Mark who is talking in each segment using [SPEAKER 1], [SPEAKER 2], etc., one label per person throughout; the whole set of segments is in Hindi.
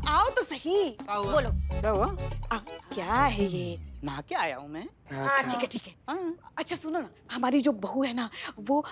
[SPEAKER 1] आओ तो सही।
[SPEAKER 2] बोलो
[SPEAKER 3] क्या हुआ?
[SPEAKER 1] क्या है ये?
[SPEAKER 3] नहा के आया हूँ मैं।
[SPEAKER 1] हाँ ठीक है ठीक है।
[SPEAKER 3] हाँ।
[SPEAKER 1] अच्छा सुनो ना, हमारी जो बहू है ना, वो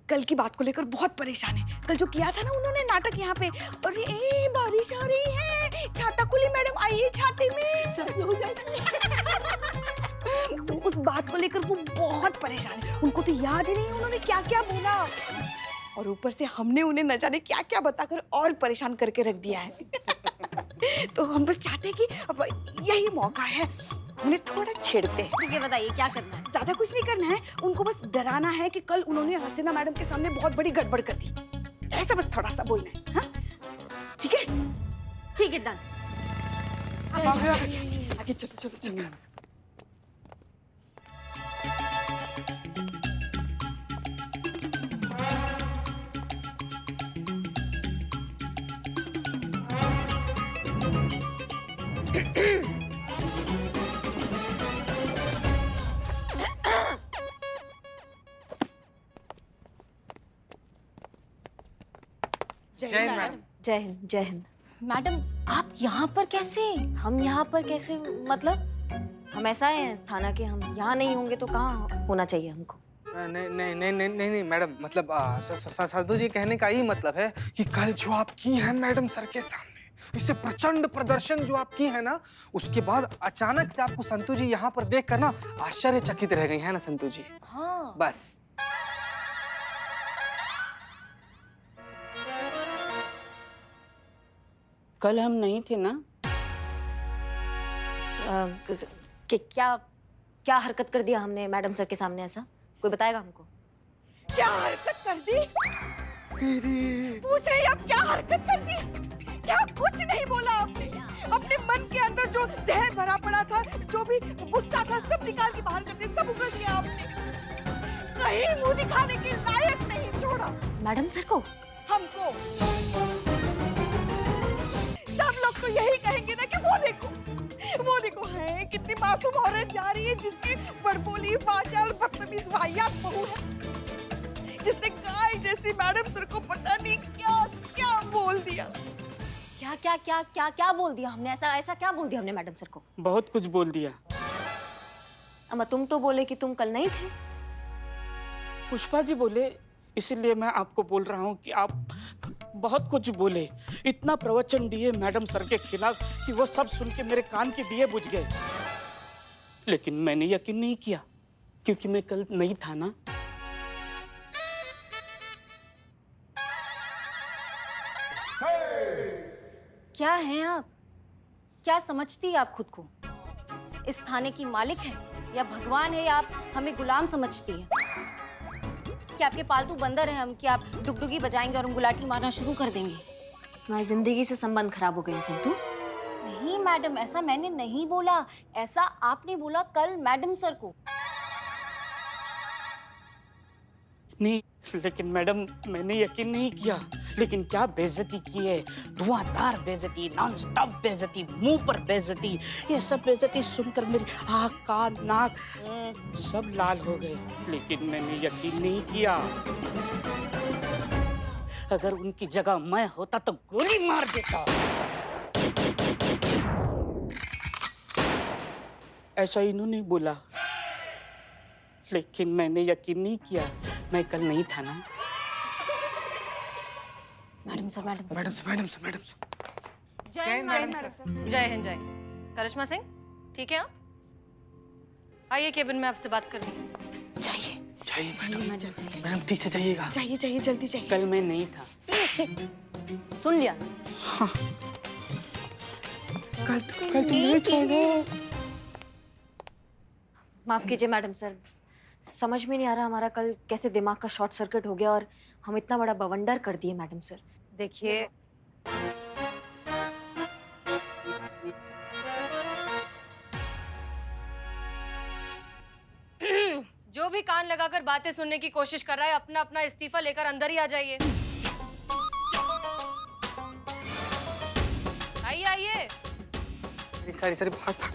[SPEAKER 1] कल की बात को लेकर बहुत परेशान है। कल जो किया था ना उन्होंने नाटक यहाँ पे, और ये बारिश आ रही है, छाता खुली, मैडम आइए छाते में, सर्दी हो जाएगी। उस बात को लेकर वो बहुत परेशान है। उनको तो याद ही नहीं उन्होंने क्या क्या बोला, और ऊपर से हमने उन्हें न जाने क्या क्या बताकर और परेशान करके रख दिया है। तो हम बस चाहते हैं कि अब यही मौका है, उन्हें थोड़ा छेड़ते हैं।
[SPEAKER 2] ठीक है, बताइए क्या करना है?
[SPEAKER 1] ज्यादा कुछ नहीं करना है, उनको बस डराना है कि कल उन्होंने हसीना मैडम के सामने बहुत बड़ी गड़बड़ कर दी, ऐसा बस थोड़ा सा बोलना है। हाँ ठीक है
[SPEAKER 2] ठीक है, डन।
[SPEAKER 1] आगे चलो चलो चलो।
[SPEAKER 3] जय हिंद मैडम।
[SPEAKER 4] जय हिंद जय हिंद।
[SPEAKER 2] मैडम आप यहाँ पर कैसे?
[SPEAKER 4] हम यहाँ पर कैसे, मतलब हम ऐसा है इस थाना के, हम यहाँ नहीं होंगे तो कहाँ होना चाहिए हमको?
[SPEAKER 5] नहीं नहीं नहीं नहीं नहीं नहीं मैडम, मतलब साधु जी कहने का ही मतलब है कि कल जो आप की है मैडम सर के सामने, इससे प्रचंड प्रदर्शन जो आप की है ना, उसके बाद अचानक से आपको संतू जी यहाँ पर देख कर ना आश्चर्यचकित रह गई है ना संतू जी।
[SPEAKER 2] हाँ
[SPEAKER 5] बस
[SPEAKER 3] कल हम नहीं थे ना?
[SPEAKER 4] क्या क्या हरकत कर दिया हमने मैडम सर के सामने? ऐसा कोई बताएगा हमको?
[SPEAKER 1] क्या हरकत कर दी? पूछ रही अब क्या हरकत कर दी? क्या कुछ नहीं बोला आपने? अपने मन के अंदर जो जहर भरा पड़ा था, जो भी गुस्सा था, सब निकाल के बाहर कर दिया, सब उगल दिया आपने। कहीं मुंह दिखाने के लायक नहीं छोड़ा।
[SPEAKER 4] मैडम सर को?
[SPEAKER 1] हमको सब लोग तो यही कहेंगे ना कि वो देखो है कितनी मासूम औरत जा रही है, जिसकी बड़बोली, वाचाल, बदतमीज, वाहियात बहू है, जिसने गाय जैसी मैडम सर को पता नहीं क्या क्या बोल दिया।
[SPEAKER 4] क्या क्या क्या क्या क्या बोल दिया हमने? ऐसा ऐसा क्या बोल दिया हमने मैडम सर को?
[SPEAKER 3] बहुत कुछ बोल दिया।
[SPEAKER 4] अम्मा तुम तो बोले कि तुम कल नहीं थे।
[SPEAKER 3] पुष्पा जी बोले, इसीलिए मैं आपको बोल रहा हूँ कि आप बहुत कुछ बोले, इतना प्रवचन दिए मैडम सर के खिलाफ कि वो सब सुन के मेरे कान के दिए बुझ गए। लेकिन मैंने यकीन नहीं किया क्योंकि मैं कल नहीं था ना।
[SPEAKER 2] क्या हैं आप? क्या समझती है आप खुद को? इस थाने की मालिक है या भगवान है, या आप हमें गुलाम समझती हैं? कि आपके पालतू बंदर हैं हम, कि आप डुगडुगी बजाएंगे और हम गुलाटी मारना शुरू कर देंगे?
[SPEAKER 4] तुम्हारी जिंदगी से संबंध खराब हो गए संतू।
[SPEAKER 2] नहीं मैडम, ऐसा मैंने नहीं बोला, ऐसा आपने बोला कल मैडम सर को।
[SPEAKER 3] नहीं, लेकिन मैडम मैंने यकीन नहीं किया, लेकिन क्या बेइज्जती की है, धुआंधार बेइज्जती, नॉन स्टॉप बेइज्जती, मुंह पर बेइज्जती। ये सब बेइज्जती सुनकर मेरी आँख, कान, नाक सब लाल हो गए, लेकिन मैंने यकीन नहीं किया। अगर उनकी जगह मैं होता तो गोली मार देता। ऐसा इन्होंने बोला, लेकिन मैंने यकीन नहीं किया। मैं कल नहीं था ना।
[SPEAKER 2] मैडम सर, मैडम
[SPEAKER 5] मैडम से मैडम से मैडम से
[SPEAKER 2] जय हिंद मैडम सर।
[SPEAKER 6] जय हिंद जय। करिश्मा सिंह ठीक है आप? आइए केबिन में आपसे बात करनी है।
[SPEAKER 1] चाहिए
[SPEAKER 5] मैडम ठीक से जाइएगा।
[SPEAKER 1] चाहिए जल्दी चाहिए।
[SPEAKER 3] कल मैं नहीं था।
[SPEAKER 4] सुन लिया?
[SPEAKER 5] कल तुम नहीं थे ना।
[SPEAKER 4] माफ कीजिए मैडम सर, समझ में नहीं आ रहा हमारा कल कैसे दिमाग का शॉर्ट सर्किट हो गया और हम इतना बड़ा बवंडर कर दिए मैडम सर।
[SPEAKER 6] देखिए जो भी कान लगाकर बातें सुनने की कोशिश कर रहा है, अपना अपना इस्तीफा लेकर अंदर ही आ जाइए। आइए आइए।
[SPEAKER 5] सारी भाग भाग।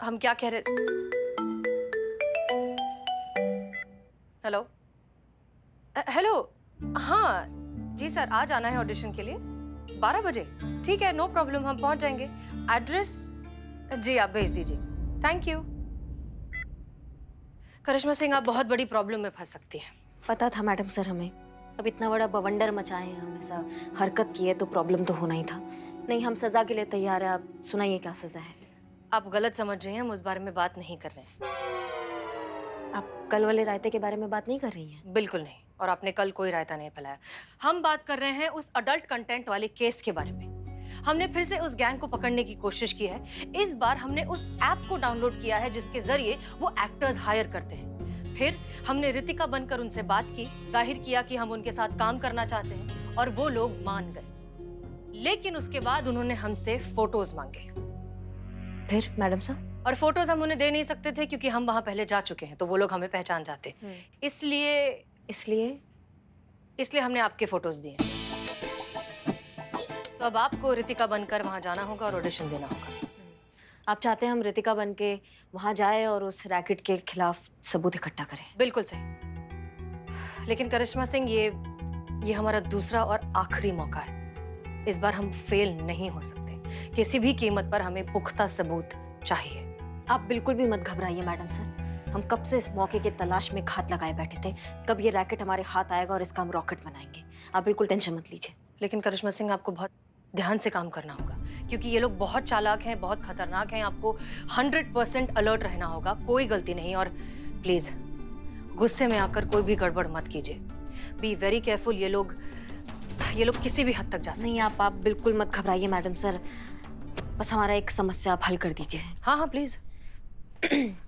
[SPEAKER 6] हम क्या कह रहे? हेलो हेलो हाँ जी सर, आज आना है ऑडिशन के लिए 12 बजे। ठीक है, नो प्रॉब्लम, हम पहुंच जाएंगे। एड्रेस जी आप भेज दीजिए। Thank you. करिश्मा सिंह, आप बहुत बड़ी प्रॉब्लम में फंस सकती हैं।
[SPEAKER 4] पता था मैडम सर हमें। अब इतना बड़ा बवंडर मचाए हैं हम, ऐसा हरकत की है तो प्रॉब्लम तो होना ही था। नहीं, हम सजा के लिए तैयार है। आप सुनाइए क्या सजा है?
[SPEAKER 6] आप गलत समझ रही हैं, हम उस बारे में बात नहीं कर रहे हैं।
[SPEAKER 4] आप कल वाले रायते के बारे में बात नहीं कर रही हैं?
[SPEAKER 6] बिल्कुल नहीं, और आपने कल कोई रायता नहीं फैलाया। हम बात कर रहे हैं उस अडल्ट कंटेंट वाले केस के बारे में। हमने फिर से उस गैंग को पकड़ने की कोशिश की है। इस बार हमने उस ऐप को डाउनलोड किया है जिसके जरिए वो एक्टर्स हायर करते हैं। फिर हमने रितिका बनकर उनसे बात की, जाहिर किया कि हम उनके साथ काम करना चाहते हैं, और वो लोग मान गए। लेकिन उसके बाद उन्होंने हमसे फोटोज मांगे।
[SPEAKER 4] फिर मैडम साहब?
[SPEAKER 6] और फोटोज हम उन्हें दे नहीं सकते थे क्योंकि हम वहां पहले जा चुके हैं, तो वो लोग हमें पहचान जाते। इसलिए हमने आपके फोटोज दिए। तो अब आपको रितिका बनकर वहां जाना होगा और ऑडिशन देना होगा।
[SPEAKER 4] आप चाहते हैं हम रितिका बन के वहां जाए और उस रैकेट के खिलाफ सबूत इकट्ठा करें?
[SPEAKER 6] बिल्कुल सही। लेकिन करिश्मा सिंह, ये हमारा दूसरा और आखिरी मौका है। इस बार हम फेल नहीं हो सकते। किसी भी कीमत पर हमें पुख्ता सबूत चाहिए।
[SPEAKER 4] आप बिल्कुल भी मत घबराइए मैडम सर। हम कब से इस मौके की तलाश में घात लगाए बैठे थे। कब ये रैकेट हमारे हाथ आएगा और इसका हम रॉकेट बनाएंगे। आप बिल्कुल टेंशन मत लीजिए।
[SPEAKER 6] लेकिन करिश्मा सिंह, आपको बहुत ध्यान से काम करना होगा क्योंकि ये लोग बहुत चालाक हैं, बहुत खतरनाक हैं। आपको 100% अलर्ट रहना होगा, कोई गलती नहीं। और प्लीज गुस्से में आकर कोई भी गड़बड़ मत कीजिए। Be very careful. ये लोग किसी भी हद तक जा सकते हैं।
[SPEAKER 4] नहीं, आप बिल्कुल मत घबराइए मैडम सर। बस हमारा एक समस्या आप हल कर दीजिए।
[SPEAKER 6] हाँ हाँ प्लीज।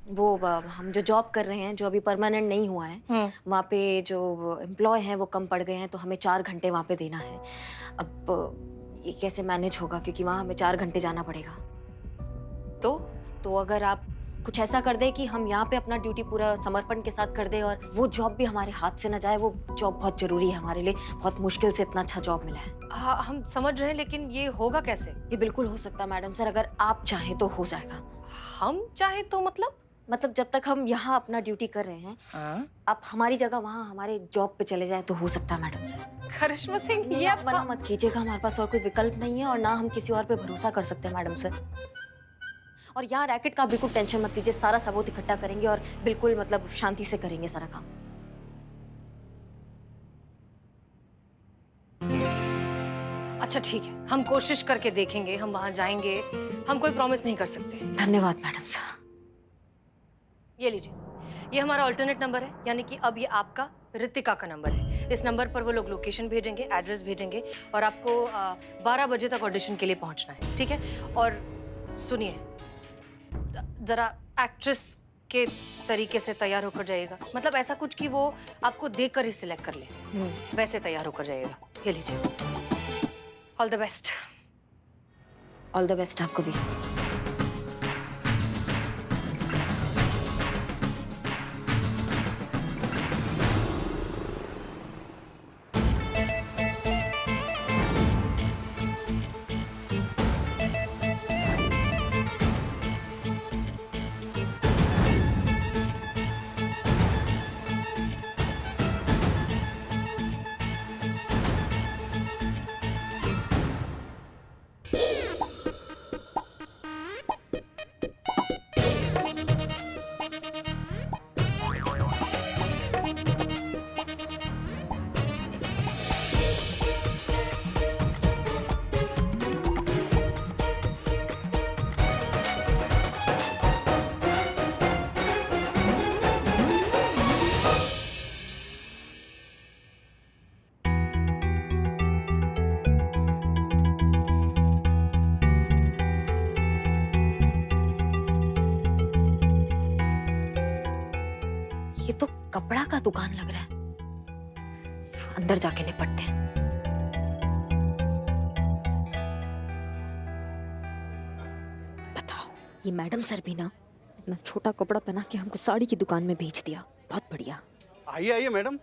[SPEAKER 4] वो हम जो जॉब कर रहे हैं, जो अभी परमानेंट नहीं हुआ है, वहाँ पे जो एम्प्लॉय हैं वो कम पड़ गए हैं, तो हमें 4 घंटे वहाँ पे देना है। अब ये कैसे मैनेज होगा, क्योंकि वहाँ हमें 4 घंटे जाना पड़ेगा। तो अगर आप कुछ ऐसा कर दे कि हम यहाँ पे अपना ड्यूटी पूरा समर्पण के साथ कर दे और वो जॉब भी हमारे हाथ से ना जाए। वो जॉब बहुत जरूरी है हमारे लिए। बहुत मुश्किल से इतना अच्छा जॉब मिला है।
[SPEAKER 6] हाँ, हम समझ रहे हैं, लेकिन ये होगा कैसे?
[SPEAKER 4] ये बिल्कुल हो सकता है मैडम सर। अगर आप चाहें तो हो जाएगा।
[SPEAKER 6] हम चाहे तो मतलब
[SPEAKER 4] जब तक हम यहाँ अपना ड्यूटी कर रहे हैं, आप हमारी जगह वहाँ हमारे जॉब पे चले जाए तो हो सकता है मैडम सर।
[SPEAKER 6] करिश्मा सिंह,
[SPEAKER 4] ये आप मना मत कीजिएगा। हमारे पास और कोई विकल्प नहीं है और ना हम किसी और पे भरोसा कर सकते हैं मैडम सर। और यहाँ रैकेट का बिल्कुल टेंशन मत लीजिए। सारा सबूत इकट्ठा करेंगे और बिल्कुल मतलब शांति से करेंगे सारा काम।
[SPEAKER 6] अच्छा ठीक है, हम कोशिश करके देखेंगे, हम वहां जाएंगे। हम कोई प्रॉमिस नहीं कर सकते।
[SPEAKER 4] धन्यवाद मैडम साहब।
[SPEAKER 6] ये लीजिए, ये हमारा ऑल्टरनेट नंबर है, यानी कि अब ये आपका रितिका का नंबर है। इस नंबर पर वो लोग लोकेशन भेजेंगे, एड्रेस भेजेंगे, और आपको 12 बजे तक ऑडिशन के लिए पहुंचना है। ठीक है? और सुनिए, जरा एक्ट्रेस के तरीके से तैयार होकर जाइएगा। मतलब ऐसा कुछ कि वो आपको देखकर ही सिलेक्ट कर ले, वैसे तैयार होकर जाइएगा। ये लीजिए। All the best.
[SPEAKER 4] All the best आपको भी। ये तो कपड़ा का दुकान लग रहा है। अंदर जाके निपटते हैं। बताओ, ये मैडम सर भी ना इतना छोटा कपड़ा पहना के हमको साड़ी की दुकान में भेज दिया। बहुत बढ़िया।
[SPEAKER 7] आइए आइए मैडम,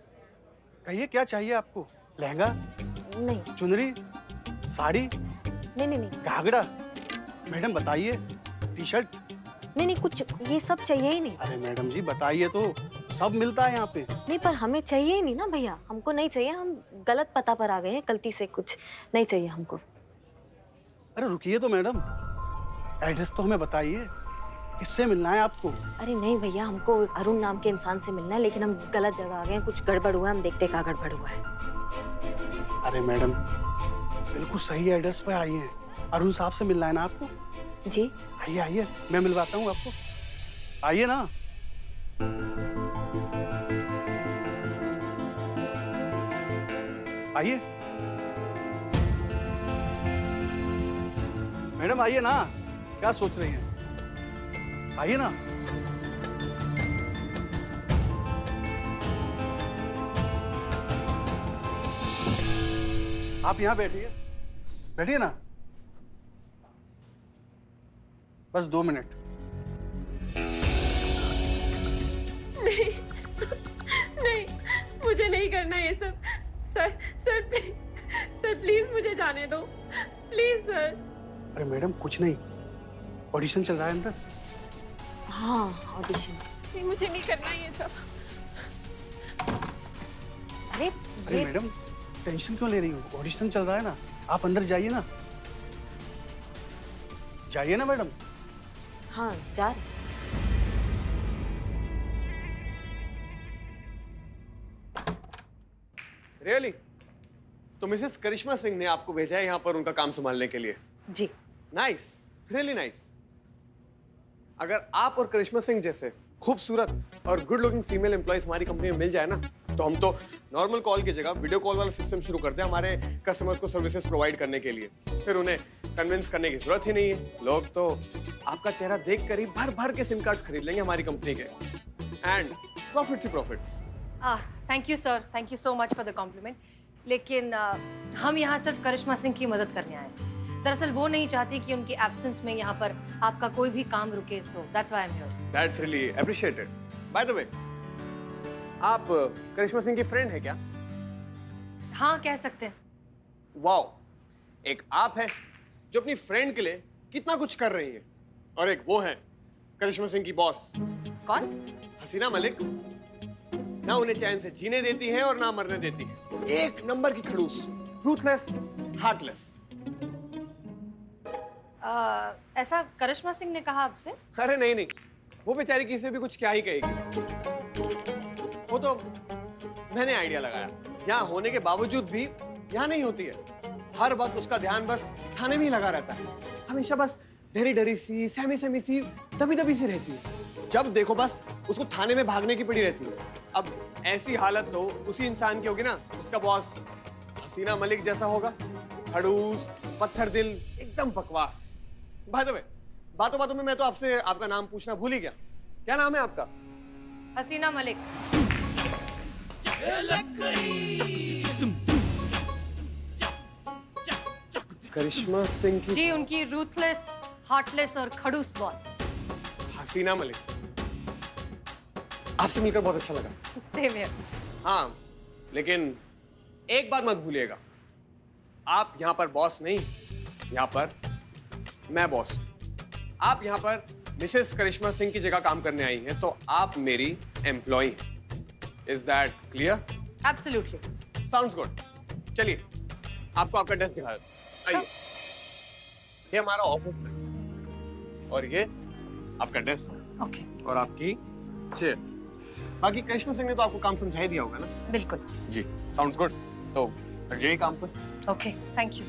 [SPEAKER 7] कहिए क्या चाहिए आपको? लहंगा,
[SPEAKER 4] नहीं
[SPEAKER 7] चुनरी, साड़ी,
[SPEAKER 4] नहीं नहीं नहीं
[SPEAKER 7] घाघरा? मैडम बताइए। T shirt?
[SPEAKER 4] नहीं नहीं, कुछ ये सब चाहिए ही नहीं।
[SPEAKER 7] अरे मैडम जी बताइए तो। सब मिलता है यहाँ पे।
[SPEAKER 4] नहीं पर हमें चाहिए ही नहीं ना भैया, हमको नहीं चाहिए, हम गलत पता पर आ गए हैं गलती से, कुछ नहीं चाहिए हमको।
[SPEAKER 7] अरे रुकिए तो मैडम, एड्रेस तो हमें बताइए, किससे मिलना है आपको?
[SPEAKER 4] अरे नहीं भैया, हमको अरुण नाम के इंसान से मिलना है, लेकिन हम गलत जगह आ गए हैं, कुछ गड़बड़ हुआ है, हम देखते क्या गड़बड़ हुआ है।
[SPEAKER 7] अरे मैडम, बिल्कुल सही एड्रेस पे आई हैं। अरुण साहब से मिलना है ना आपको?
[SPEAKER 4] जी
[SPEAKER 7] आइए आइए, मैं मिलवाता हूँ आपको, आइए ना। आइए मैडम, आइए ना, क्या सोच रही हैं? आइए ना। आप यहाँ बैठिए, बैठिए ना, बस 2 मिनट।
[SPEAKER 8] नहीं, मुझे नहीं करना ये सब। सर प्लीज मुझे जाने दो, प्लीज सर।
[SPEAKER 7] अरे मैडम कुछ नहीं, ऑडिशन चल रहा है अंदर।
[SPEAKER 4] हाँ ऑडिशन।
[SPEAKER 8] नहीं, मुझे नहीं करना ये सब।
[SPEAKER 4] अरे
[SPEAKER 7] अरे मैडम टेंशन क्यों ले रही हो? ऑडिशन चल रहा है ना, आप अंदर जाइए ना, जाइए ना मैडम।
[SPEAKER 4] हाँ जा रहे।
[SPEAKER 9] रियली? तो मिसेस करिश्मा सिंह ने आपको भेजा है यहाँ पर उनका काम संभालने के लिए?
[SPEAKER 4] जी।
[SPEAKER 9] Nice, really nice. अगर आप और करिश्मा सिंह जैसे खूबसूरत और गुड लुकिंग फीमेल एम्प्लॉइज हमारी कंपनी में मिल जाए ना, तो हम तो नॉर्मल कॉल की जगह वीडियो कॉल वाला सिस्टम शुरू करते हैं हमारे कस्टमर्स को सर्विसेज प्रोवाइड करने के लिए। फिर उन्हें कन्विंस करने की जरूरत ही नहीं है। लोग तो आपका चेहरा देखकर ही भर भर के सिम कार्ड्स खरीद लेंगे हमारी कंपनी के। एंड प्रॉफिट्स ही profits.
[SPEAKER 6] Thank you sir, thank you so much for the compliment. लेकिन हम यहाँ सिर्फ करिश्मा सिंह की मदद करने आए हैं। दरअसल वो नहीं चाहती कि उनकी एब्सेंस में यहाँ पर आपका कोई भी काम रुके, so that's why I am here.
[SPEAKER 9] That's really appreciated. By the way, आप करिश्मा सिंह की फ्रेंड है क्या?
[SPEAKER 6] हाँ कह सकते हैं।
[SPEAKER 9] वाओ, एक आप है जो अपनी फ्रेंड के लिए कितना कुछ कर रही है, और एक वो है करिश्मा सिंह की बॉस
[SPEAKER 6] कौन?
[SPEAKER 9] हसीना मलिक। ना उन्हें चैन से जीने देती है और ना मरने देती है। एक नंबर की खड़ूस, रूथलेस, हार्टलेस।
[SPEAKER 6] ऐसा करिश्मा सिंह ने कहा आपसे?
[SPEAKER 9] अरे नहीं, वो बेचारी किसी से भी कुछ क्या ही कहेगी। वो तो मैंने आइडिया लगाया, यहाँ होने के बावजूद भी यहाँ नहीं होती है। हर वक्त उसका ध्यान बस थाने में ही लगा रहता है। हमेशा बस डरी डरी सी, सहमी सी, दबी सी रहती है। जब देखो बस उसको थाने में भागने की पड़ी रहती है। अब ऐसी हालत तो उसी इंसान की होगी ना, उसका बॉस हसीना मलिक जैसा होगा। खड़ूस, पत्थर दिल, एकदम बकवास। बाय द वे, बातों में मैं तो आपसे आपका नाम पूछना भूल ही गया। क्या नाम है आपका?
[SPEAKER 6] हसीना मलिक।
[SPEAKER 9] करिश्मा सिंह की
[SPEAKER 6] जी, उनकी रूथलेस, हार्टलेस और खड़ूस बॉस
[SPEAKER 9] हसीना मलिक। आपसे मिलकर बहुत अच्छा लगा।
[SPEAKER 6] Same here.
[SPEAKER 9] हाँ, लेकिन एक बात मत भूलिएगा, आप यहाँ पर बॉस नहीं, यहाँ पर मैं बॉस हूँ। आप यहाँ पर मिसेस करिश्मा सिंह की जगह काम करने आई हैं, तो आप मेरी एम्प्लॉई हैं। Is that clear?
[SPEAKER 6] Absolutely.
[SPEAKER 9] Sounds good. चलिए, आपको आपका डेस्क दिखा देता हूं। आइए, ये हमारा ऑफिस है और ये आपका डेस्क।
[SPEAKER 6] ओके।
[SPEAKER 9] और आपकी चेयर। बाकी करिश्मा सिंह ने तो आपको काम समझा ही दिया होगा ना?
[SPEAKER 6] बिल्कुल।
[SPEAKER 9] जी, साउंड्स गुड। तो लग जाइए काम पर।
[SPEAKER 6] Okay, thank you.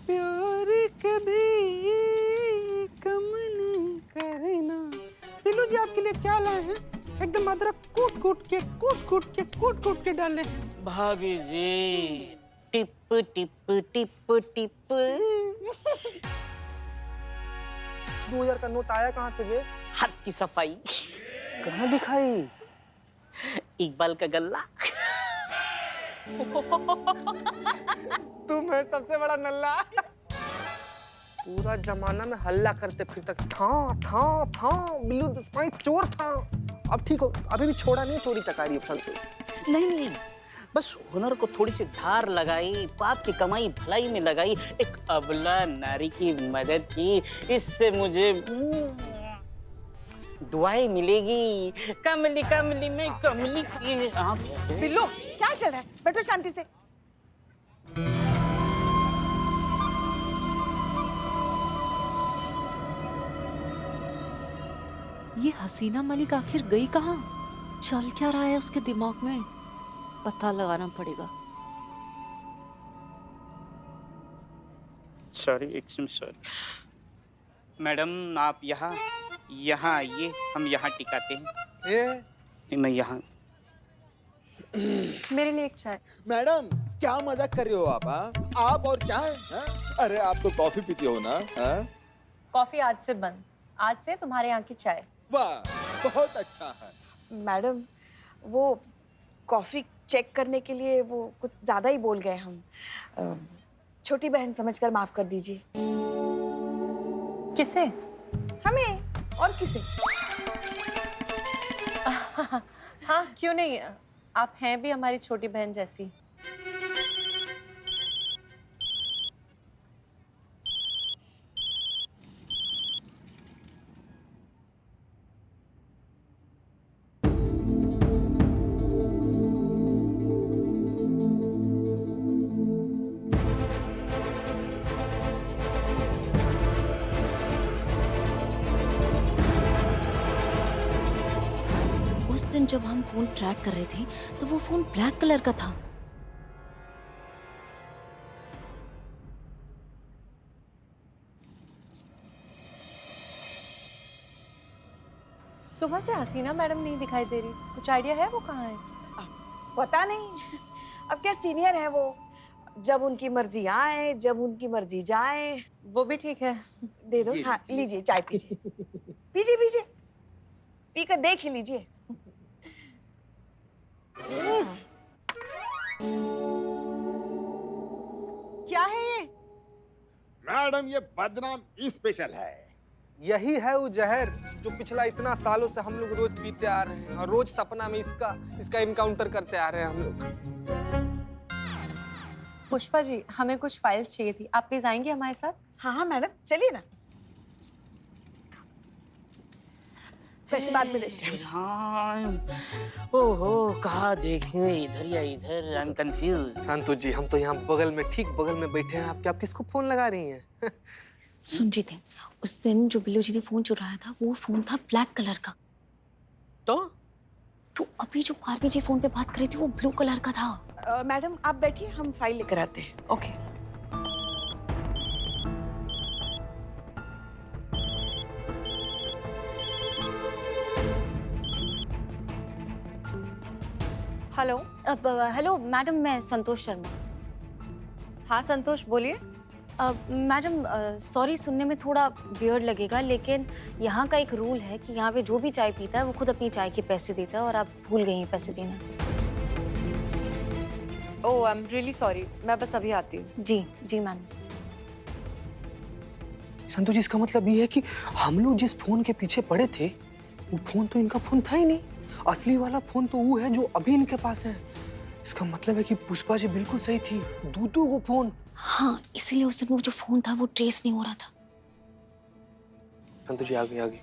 [SPEAKER 5] प्यार कभी कम नहीं करना। नीलू जी आपके लिए क्या लाए हैं? एकदम अदरक कूट के डाले हैं।
[SPEAKER 3] भाभी जी, टिप टिप टिप टिप।
[SPEAKER 5] 2000 का नोट आया कहाँ से बे?
[SPEAKER 3] हाथ की सफाई।
[SPEAKER 5] कहाँ दिखाई?
[SPEAKER 3] इकबाल का गल्ला।
[SPEAKER 5] तुम है सबसे बड़ा नल्ला। पूरा जमाना में हल्ला करते फिरता था बिल्लू दसमाई चोर था। अब ठीक हो, अभी भी छोड़ा नहीं चोरी चकारी संतोष।
[SPEAKER 3] नहीं, बस हुनर को थोड़ी सी धार लगाई, पाप की कमाई भलाई में लगाई, एक अबला नारी की मदद की, इससे मुझे दुआएं मिलेगी। कमली कमली में कमली की आँखें।
[SPEAKER 1] बिल्लू क्या चल रहा है? बैठो शांति से।
[SPEAKER 10] ये हसीना मलिक आखिर गई कहाँ? चल क्या रहा है उसके दिमाग में? पता लगाना पड़ेगा।
[SPEAKER 3] Sorry, extreme sorry. मैडम आप यहाँ आइए, हम यहाँ टिकाते हैं। मैं यहाँ।
[SPEAKER 1] मेरे लिए एक चाय।
[SPEAKER 11] मैडम क्या मजाक कर रहे हो आप? आप और चाय? अरे आप तो कॉफी पीती हो ना?
[SPEAKER 8] कॉफी आज से बंद, आज से तुम्हारे यहाँ की चाय।
[SPEAKER 11] वाह, बहुत अच्छा है।
[SPEAKER 1] मैडम वो कॉफी चेक करने के लिए वो कुछ ज्यादा ही बोल गए हम। छोटी बहन समझकर माफ कर दीजिए।
[SPEAKER 8] किसे?
[SPEAKER 1] हमें, और किसे?
[SPEAKER 8] हाँ क्यों नहीं, आप हैं भी हमारी छोटी बहन जैसी।
[SPEAKER 2] उस दिन जब हम फोन ट्रैक कर रहे थे तो वो फोन ब्लैक कलर का था।
[SPEAKER 8] सुबह से हसीना मैडम नहीं दिखाई दे रही, कुछ आइडिया है वो कहाँ है?
[SPEAKER 1] पता नहीं, अब क्या सीनियर है वो, जब उनकी मर्जी आए जब उनकी मर्जी जाए।
[SPEAKER 8] वो भी ठीक है।
[SPEAKER 1] दे दो। हाँ लीजिए चाय पीजिए। पीजिए पीजिए, पीकर देख ही लीजिए। क्या है ये?
[SPEAKER 11] मैडम ये बदनाम स्पेशल है।
[SPEAKER 5] यही है वो जहर जो पिछला इतना सालों से हम लोग रोज पीते आ रहे हैं और रोज सपना में इसका इनकाउंटर करते आ रहे हैं हम लोग।
[SPEAKER 8] पुष्पा जी, हमें कुछ फाइल्स चाहिए थी, आप प्लीज आएंगे हमारे साथ?
[SPEAKER 1] हाँ मैडम चलिए ना, पैसे बाद में देते हैं।
[SPEAKER 3] हाँ, ओहो कहाँ देखें, इधर या इधर, I am confuse.
[SPEAKER 5] Santosh ji हम तो यहाँ बगल में, ठीक बगल में बैठे हैं आपके, आप किसको फोन लगा रही हैं?
[SPEAKER 2] सुनजीत है, उस दिन जो बिल्लू जी ने फोन चुराया था वो फोन था ब्लैक कलर का। तो अभी जो पारवी जी फोन पे बात कर रही थी वो ब्लू कलर का था।
[SPEAKER 1] मैडम आप बैठिए, हम फाइल लेकर आते हैं।
[SPEAKER 8] ओके। हेलो।
[SPEAKER 2] अब हेलो मैडम, मैं संतोष शर्मा।
[SPEAKER 8] हाँ संतोष बोलिए।
[SPEAKER 2] मैडम सॉरी, सुनने में थोड़ा वियर्ड लगेगा लेकिन यहाँ का एक रूल है कि यहाँ पे जो भी चाय पीता है वो खुद अपनी चाय के पैसे देता है और आप भूल गई हैं पैसे देना।
[SPEAKER 8] ओह आई एम रियली सॉरी, मैं बस अभी आती हूँ।
[SPEAKER 2] जी जी मैम।
[SPEAKER 5] संतोष जी इसका मतलब ये है कि हम लोग जिस फोन के पीछे पड़े थे वो फोन तो इनका फोन था ही नहीं, असली वाला फोन तो वो है जो अभी इनके पास है। इसका मतलब है कि पुष्पा जी बिल्कुल सही थी, दूधू को फोन।
[SPEAKER 2] हाँ, इसीलिए उस दिन वो जो फोन था वो ट्रेस नहीं हो रहा था।
[SPEAKER 5] संतोष जी आगे आगे